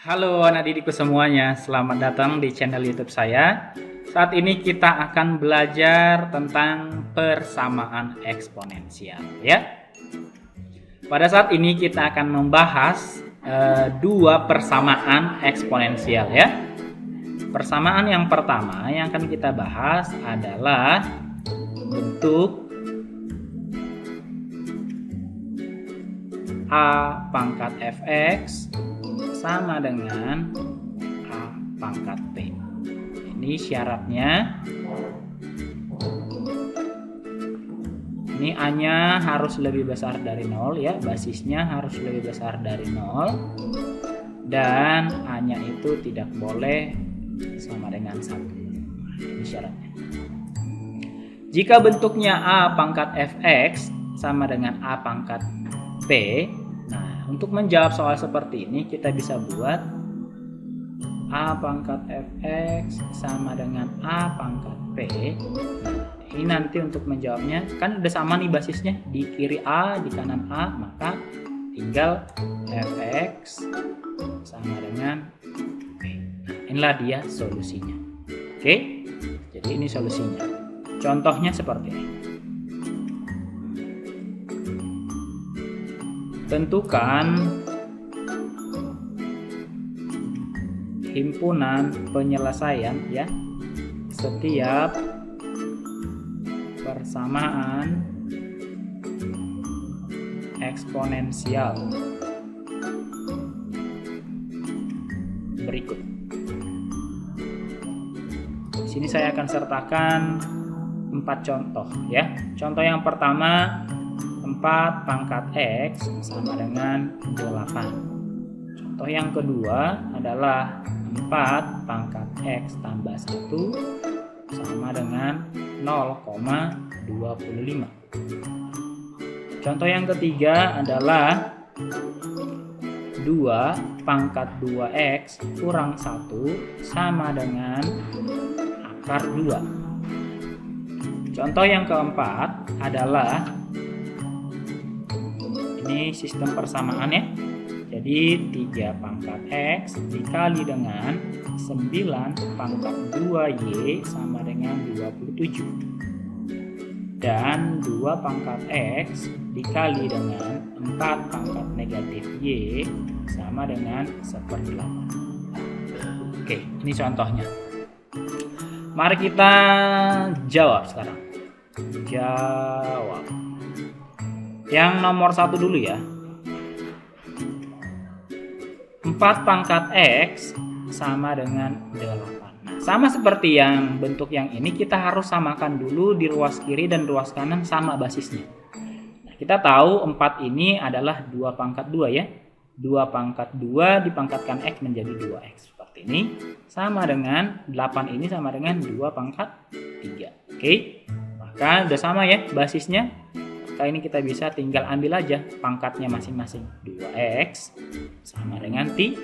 Halo anak didikku semuanya, selamat datang di channel YouTube saya. Saat ini kita akan belajar tentang persamaan eksponensial ya. Pada saat ini kita akan membahas dua persamaan eksponensial ya. Persamaan yang pertama yang akan kita bahas adalah bentuk A pangkat fx sama dengan A pangkat P. Ini syaratnya. Ini A-nya harus lebih besar dari 0 ya, basisnya harus lebih besar dari 0. Dan A-nya itu tidak boleh sama dengan 1. Ini syaratnya. Jika bentuknya A pangkat fx sama dengan A pangkat P, untuk menjawab soal seperti ini kita bisa buat A pangkat fx sama dengan A pangkat P. Ini nanti untuk menjawabnya kan udah sama nih basisnya, di kiri A di kanan A, maka tinggal fx sama dengan P. Inilah dia solusinya. Oke, jadi ini solusinya. Contohnya seperti ini. Tentukan himpunan penyelesaian ya setiap persamaan eksponensial berikut. Di sini saya akan sertakan 4 contoh ya. Contoh yang pertama, 4 pangkat X sama dengan 8. Contoh yang kedua adalah 4 pangkat X tambah 1 sama dengan 0,25. Contoh yang ketiga adalah 2 pangkat 2X kurang 1 sama dengan akar 2. Contoh yang keempat adalah ini sistem persamaan ya. Jadi 3 pangkat X dikali dengan 9 pangkat 2Y sama dengan 27. Dan 2 pangkat X dikali dengan 4 pangkat negatif Y sama dengan 1/8. Oke, ini contohnya. Mari kita jawab sekarang. Jawab. Yang nomor 1 dulu ya. 4 pangkat X sama dengan 8. Nah, sama seperti yang bentuk yang ini, kita harus samakan dulu di ruas kiri dan ruas kanan sama basisnya. Nah, kita tahu 4 ini adalah 2 pangkat 2 ya. 2 pangkat 2 dipangkatkan X menjadi 2X. Seperti ini. Sama dengan 8 ini sama dengan 2 pangkat 3. Oke. Maka udah sama ya basisnya. Maka ini kita bisa tinggal ambil aja pangkatnya masing-masing. 2X sama dengan 3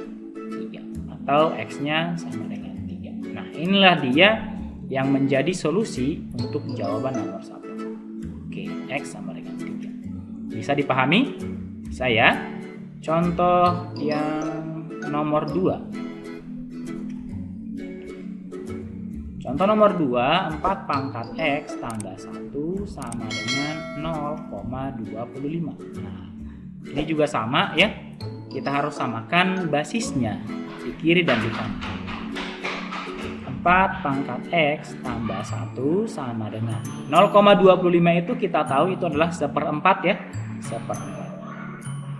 atau X-nya sama dengan 3. Nah, inilah dia yang menjadi solusi untuk jawaban nomor 1. Oke, X sama dengan 3. Bisa dipahami? Bisa ya? Contoh yang nomor 2. Contoh nomor 2, 4 pangkat X tambah 1 sama dengan 0,25. Nah, ini juga sama ya. Kita harus samakan basisnya di kiri dan di kanan. 4 pangkat X tambah 1 sama dengan 0,25 itu kita tahu itu adalah 1/4 ya. 1/4.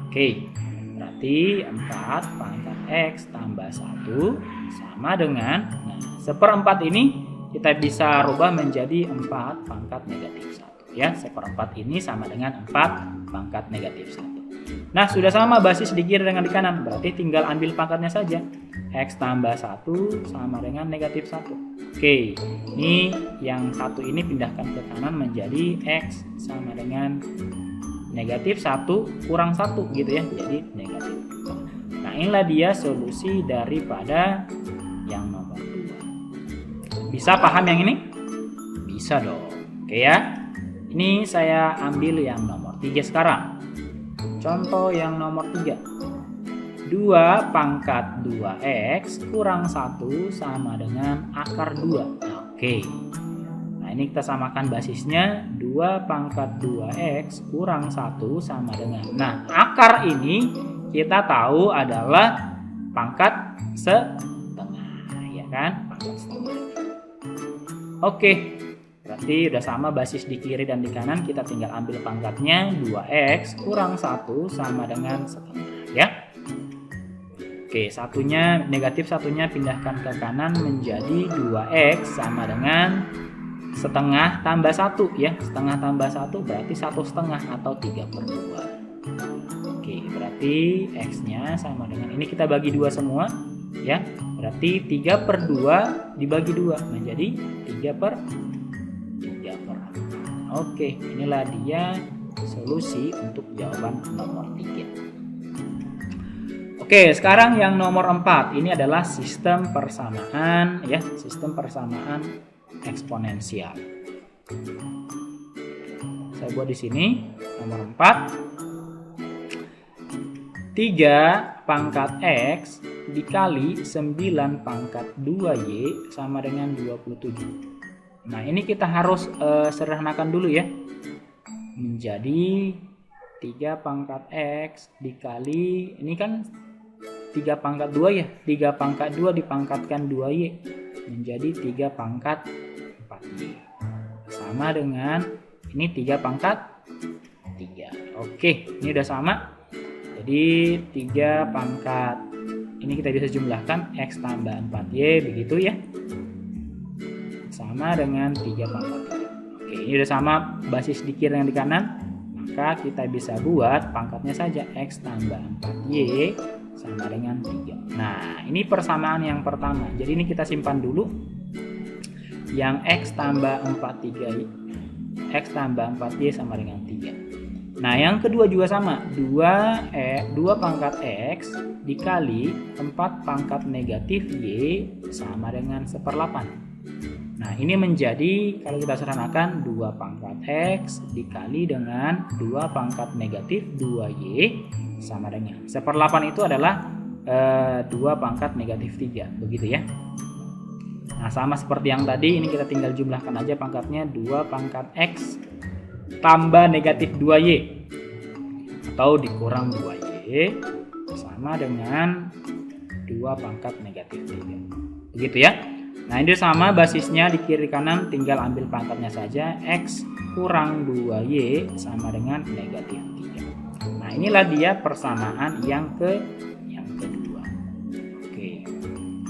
Oke, berarti 4 pangkat X tambah 1 sama dengan 1/4 ini kita bisa rubah menjadi 4 pangkat negatif 1 ya. 1/4 ini sama dengan 4 pangkat negatif 1. Nah, sudah sama basis di kiri dengan di kanan, berarti tinggal ambil pangkatnya saja. X tambah 1 sama dengan negatif 1. Oke, ini yang 1 ini pindahkan ke kanan menjadi X sama dengan negatif 1 kurang 1 gitu ya, jadi negatif 2. Nah, inilah dia solusi daripada yang nomor 2. Bisa paham yang ini? Bisa dong. Oke ya. Ini saya ambil yang nomor 3 sekarang. Contoh yang nomor 3. 2 2 pangkat 2x kurang 1 sama dengan akar 2. Oke. Nah, ini kita samakan basisnya 2 pangkat 2x kurang 1 sama dengan. Nah, akar ini kita tahu adalah pangkat setengah, ya kan? Pangkat setengah. Oke. Berarti udah sama basis di kiri dan di kanan, kita tinggal ambil pangkatnya 2x kurang 1 sama dengan setengah, ya. Oke, satunya negatif, satunya pindahkan ke kanan menjadi 2x sama dengan setengah tambah 1, ya. Setengah tambah 1 berarti 1/2 atau 3/2. Oke, berarti x-nya sama dengan ini kita bagi 2 semua, ya. Berarti 3/2 dibagi 2 menjadi 3/3. Oke, inilah dia solusi untuk jawaban nomor 3. Oke, sekarang yang nomor 4 ini adalah sistem persamaan, ya, sistem persamaan eksponensial. Saya buat di sini nomor 4. 3 pangkat x dikali 9 pangkat 2y sama dengan 27. Nah, ini kita harus sederhanakan dulu, ya. Menjadi 3 pangkat x dikali, ini kan 3 pangkat 2, ya. 3 pangkat 2 dipangkatkan 2y menjadi 3 pangkat 4y. Sama dengan ini 3 pangkat 3. Oke, ini udah sama. Jadi 3 pangkat, ini kita bisa jumlahkan x tambah 4y, begitu, ya. Sama dengan 3 pangkat 3. Oke, ini udah sama basis di kiri dan di kanan. Maka kita bisa buat pangkatnya saja x tambah 4y sama dengan 3. Nah, ini persamaan yang pertama. Jadi ini kita simpan dulu. Yang x tambah 4y sama dengan 3. Nah, yang kedua juga sama. 2 pangkat x dikali 4 pangkat negatif y sama dengan 1/8. Nah, ini menjadi, kalau kita sederhanakan, 2 pangkat x dikali dengan 2 pangkat negatif 2y sama dengan 1/8 itu adalah 2 pangkat negatif 3, begitu, ya. Nah, sama seperti yang tadi, ini kita tinggal jumlahkan aja pangkatnya 2 pangkat x tambah negatif 2y atau dikurang 2y sama dengan 2 pangkat negatif 3, begitu, ya. Nah, ini sama basisnya di kiri kanan, tinggal ambil pangkatnya saja, x kurang 2y sama dengan negatif 3. Nah, inilah dia persamaan yang kedua. Oke.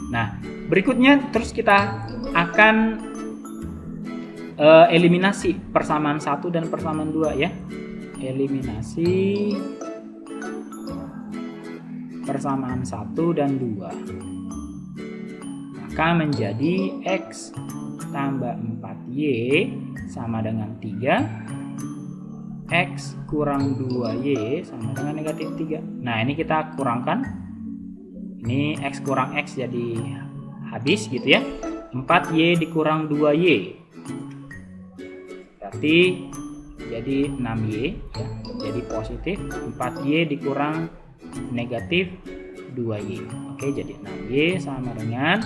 Nah, berikutnya terus kita akan eliminasi persamaan 1 dan persamaan 2, ya. Eliminasi persamaan 1 dan 2. Maka menjadi x tambah 4y sama dengan 3, x kurang 2y sama dengan negatif 3. Nah, ini kita kurangkan. Ini x kurang x jadi habis, gitu, ya. 4y dikurang 2y berarti jadi 6y, ya. Jadi positif. 4y dikurang negatif 2y. Oke, jadi 6y sama dengan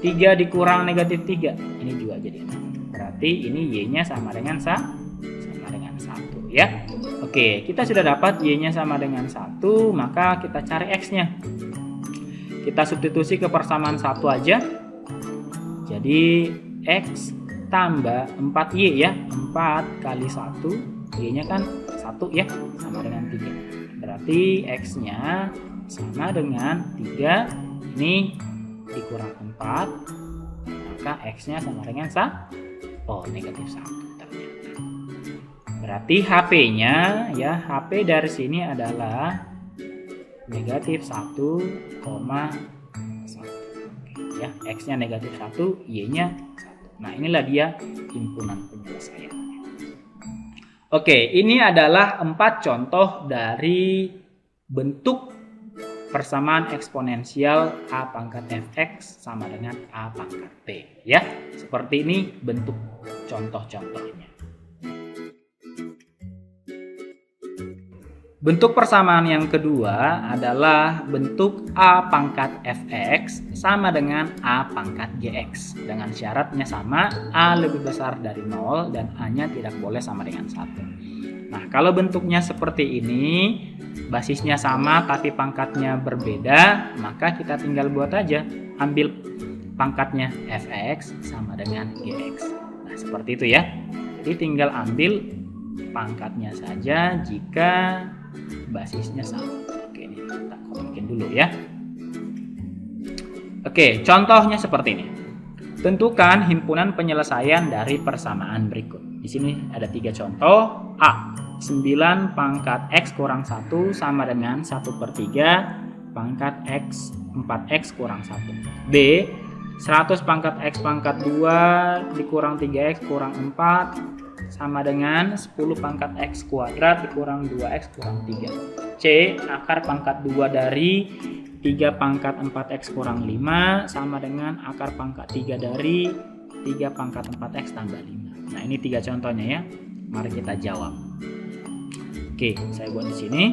3 dikurang negatif 3. Ini juga jadi 6. Berarti ini y-nya sama dengan 1, ya. Oke, kita sudah dapat y-nya sama dengan 1, maka kita cari x-nya. Kita substitusi ke persamaan 1 aja. Jadi x tambah 4y, ya. 4 kali 1, y-nya kan 1, ya, sama dengan 3. Berarti x-nya sama dengan 3, ini dikurang 4, maka x-nya sama dengan negatif 1 ternyata. Berarti HP-nya, ya, HP dari sini adalah negatif 1,1, ya. X-nya negatif 1, y-nya 1. Nah, inilah dia himpunan penyelesaiannya. Oke, ini adalah 4 contoh dari bentuk persamaan eksponensial a pangkat fx sama dengan a pangkat b, ya. Seperti ini bentuk contoh-contohnya. Bentuk persamaan yang kedua adalah bentuk A pangkat Fx sama dengan A pangkat Gx. Dengan syaratnya sama, A lebih besar dari 0 dan A-nya tidak boleh sama dengan 1. Nah, kalau bentuknya seperti ini, basisnya sama tapi pangkatnya berbeda, maka kita tinggal buat aja. Ambil pangkatnya Fx sama dengan Gx. Nah, seperti itu ya. Jadi tinggal ambil pangkatnya saja jika basisnya sama. Oke, ini kita kopikan dulu ya. Oke, contohnya seperti ini. Tentukan himpunan penyelesaian dari persamaan berikut. Di sini ada 3 contoh. A. 9 pangkat X kurang 1 sama dengan 1/3 pangkat X 4X kurang 1. B. 100 pangkat X pangkat 2 dikurang 3X kurang 4 sama dengan 10 pangkat X kuadrat dikurang 2X kurang 3. C. Akar pangkat 2 dari 3 pangkat 4X kurang 5 sama dengan akar pangkat 3 dari 3 pangkat 4X tambah 5. Nah, ini 3 contohnya ya. Mari kita jawab. Oke, saya buat di sini.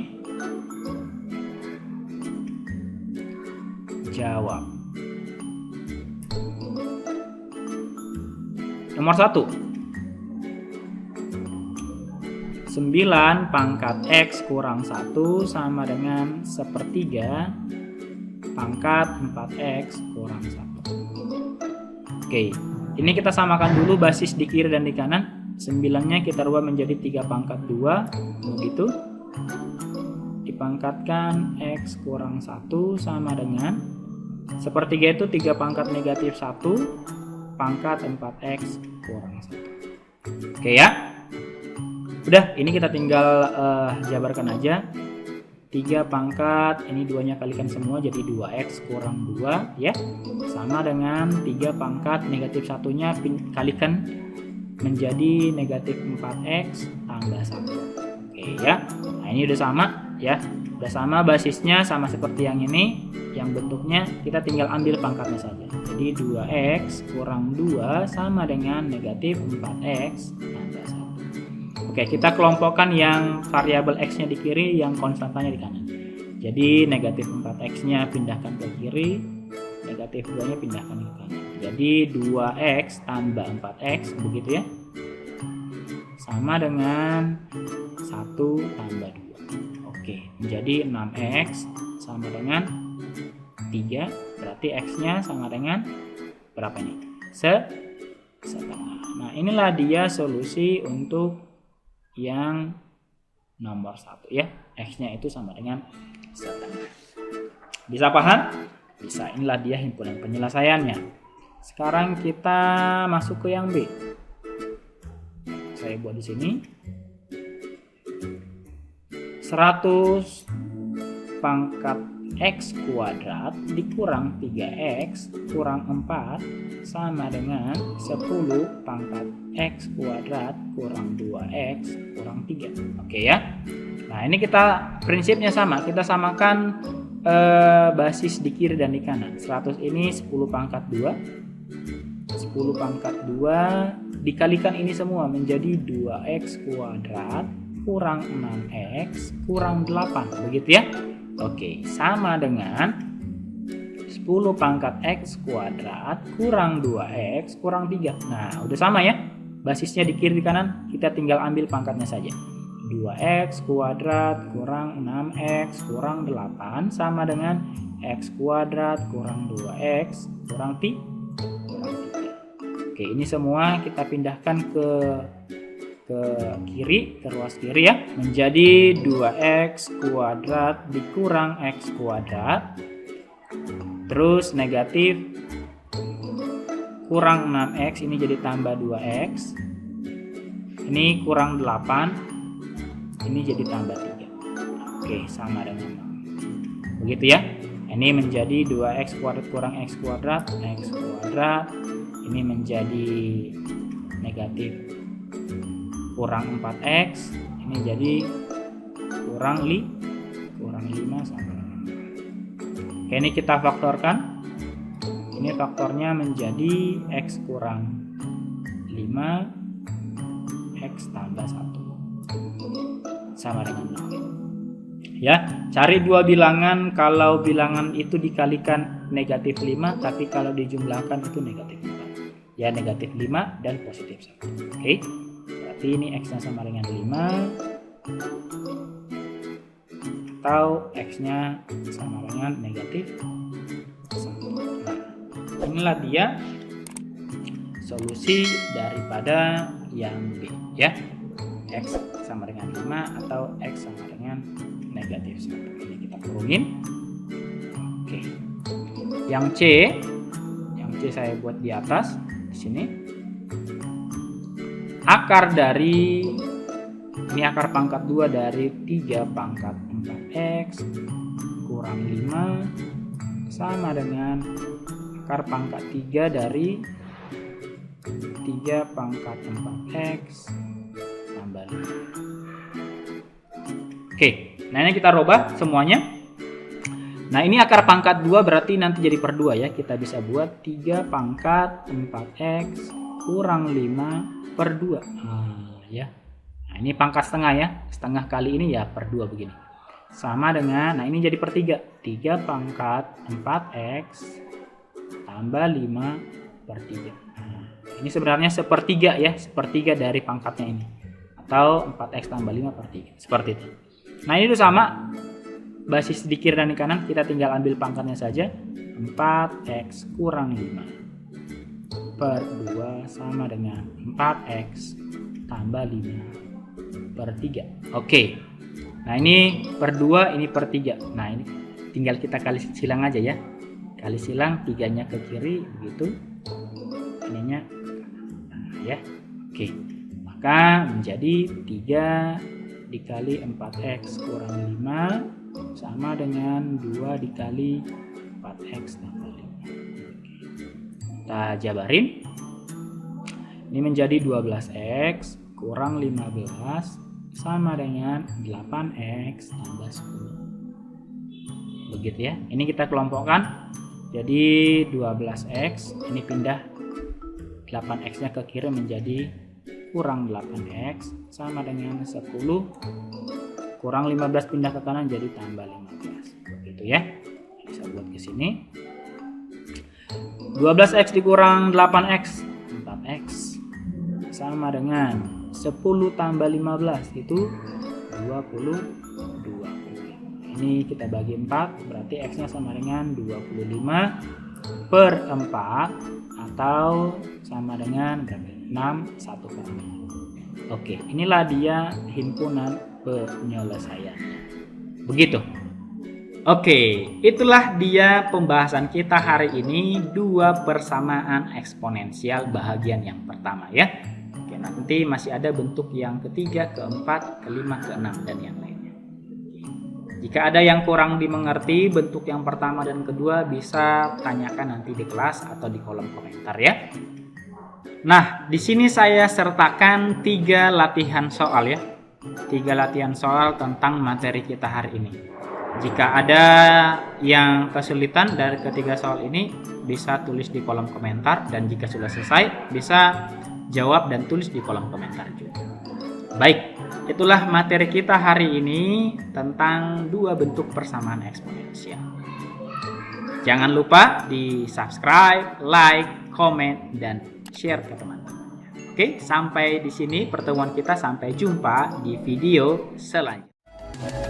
Jawab. Nomor 1. 9 pangkat X kurang 1 sama dengan 1/3 pangkat 4X kurang 1. Oke, ini kita samakan dulu basis di kiri dan di kanan. 9-nya kita rubah menjadi 3 pangkat 2, begitu. Dipangkatkan X kurang 1 sama dengan 1/3 itu 3 pangkat negatif 1 pangkat 4X kurang 1. Oke ya. Udah, ini kita tinggal jabarkan aja. 3 pangkat, ini 2-nya kalikan semua jadi 2X kurang 2 ya. Sama dengan 3 pangkat negatif 1-nya kalikan menjadi negatif 4X tambah 1. Oke ya. Nah, ini udah sama ya. Udah sama basisnya, sama seperti yang ini. Yang bentuknya kita tinggal ambil pangkatnya saja. Jadi 2X kurang 2 sama dengan negatif 4X tambah 1. Oke, kita kelompokkan yang variabel X-nya di kiri, yang konstantanya di kanan. Jadi negatif 4X-nya pindahkan ke kiri, negatif 2-nya pindahkan ke kanan. Jadi 2X tambah 4X, begitu ya. Sama dengan 1 tambah 2. Oke, menjadi 6X sama dengan 3. Berarti X-nya sama dengan berapa nih? Setengah. Nah, inilah dia solusi untuk yang nomor 1 ya. X-nya itu sama dengan setengah. Bisa paham? Bisa. Inilah dia himpunan penyelesaiannya. Sekarang kita masuk ke yang B. Saya buat di sini. 100 pangkat X kuadrat dikurang 3X kurang 4 sama dengan 10 pangkat X kuadrat kurang 2X kurang 3. Oke ya. Nah, ini kita prinsipnya sama. Kita samakan basis di kiri dan di kanan. 100 ini 10 pangkat 2. 10 pangkat 2 dikalikan ini semua menjadi 2X kuadrat kurang 6X kurang 8. Begitu ya. Oke, sama dengan 10 pangkat X kuadrat kurang 2X kurang 3. Nah, udah sama ya. Basisnya di kiri di kanan, kita tinggal ambil pangkatnya saja. 2X kuadrat kurang 6X kurang 8 sama dengan X kuadrat kurang 2X kurang 3. Oke, ini semua kita pindahkan ke kiri, ke ruas kiri ya, menjadi 2X kuadrat dikurang X kuadrat terus negatif kurang 6X, ini jadi tambah 2X, ini kurang 8, ini jadi tambah 3. Oke, sama dengan 0. Begitu ya. Ini menjadi 2X kuadrat kurang X kuadrat, X kuadrat, ini menjadi negatif kurang 4X, ini jadi kurang 5 sama dengan 0. Oke, ini kita faktorkan. Ini faktornya menjadi X kurang 5 X tambah 1 sama dengan 0. Ya, cari dua bilangan kalau bilangan itu dikalikan negatif 5, tapi kalau dijumlahkan itu negatif 4. Ya, negatif 5 dan positif 1. Oke, berarti ini X-nya sama dengan 5, atau X-nya sama dengan negatif 1. Nah, inilah dia solusi daripada yang B, ya. X sama dengan 5 atau X sama dengan negatif 1. Ini kita kurungin. Oke. Yang C saya buat di atas di sini. Akar dari ini akar pangkat 2 dari 3 pangkat 4x kurang 5 sama dengan akar pangkat 3 dari 3 pangkat 4x tambah 5. Oke, nah ini kita rubah semuanya. Nah ini akar pangkat 2 berarti nanti jadi per 2 ya. Kita bisa buat 3 pangkat 4x kurang 5 per 2. Ya. Nah ini pangkat setengah ya. Setengah kali ini ya per 2 begini. Sama dengan, nah ini jadi per 3. 3 pangkat 4x tambah 5 per 3. Nah, ini sebenarnya sepertiga ya. Sepertiga dari pangkatnya ini. Atau 4x tambah 5 per 3. Seperti itu. Nah ini itu sama, basis di kiri dan di kanan kita tinggal ambil pangkatnya saja. 4x kurang 5 per 2 sama dengan 4x tambah 5 per 3. Oke, nah ini per 2, ini per 3. Nah ini tinggal kita kali silang aja ya. Kali silang 3-nya ke kiri, begitu. Ininya nah, ya. Oke, maka menjadi 3 dikali 4x kurang 5 sama dengan 2 dikali 4x tambah 5. Kita jabarin. Ini menjadi 12x kurang 15 sama dengan 8x tambah 10. Begitu ya. Ini kita kelompokkan. Jadi 12x ini pindah 8x-nya ke kiri menjadi kurang 8x sama dengan 10 kurang 15 pindah ke kanan jadi tambah 15. Begitu ya. Bisa buat ke sini. 12x dikurang 8x 4x sama dengan 10 tambah 15 itu 22. Ini kita bagi 4 berarti x-nya sama dengan 25 per 4 atau sama dengan 6 1 per 6. Oke, inilah dia himpunan penyelesaiannya. Begitu. Oke, itulah dia pembahasan kita hari ini, dua persamaan eksponensial bahagian yang pertama ya. Oke, nanti masih ada bentuk yang ketiga, keempat, kelima, keenam dan yang lainnya. Jika ada yang kurang dimengerti bentuk yang pertama dan kedua bisa tanyakan nanti di kelas atau di kolom komentar ya. Nah, di sini saya sertakan 3 latihan soal ya. 3 latihan soal tentang materi kita hari ini. Jika ada yang kesulitan dari ketiga soal ini bisa tulis di kolom komentar dan jika sudah selesai bisa jawab dan tulis di kolom komentar juga. Baik, itulah materi kita hari ini tentang 2 bentuk persamaan eksponensial. Jangan lupa di subscribe, like, komen, dan share ke teman-teman. Oke, sampai di sini pertemuan kita. Sampai jumpa di video selanjutnya.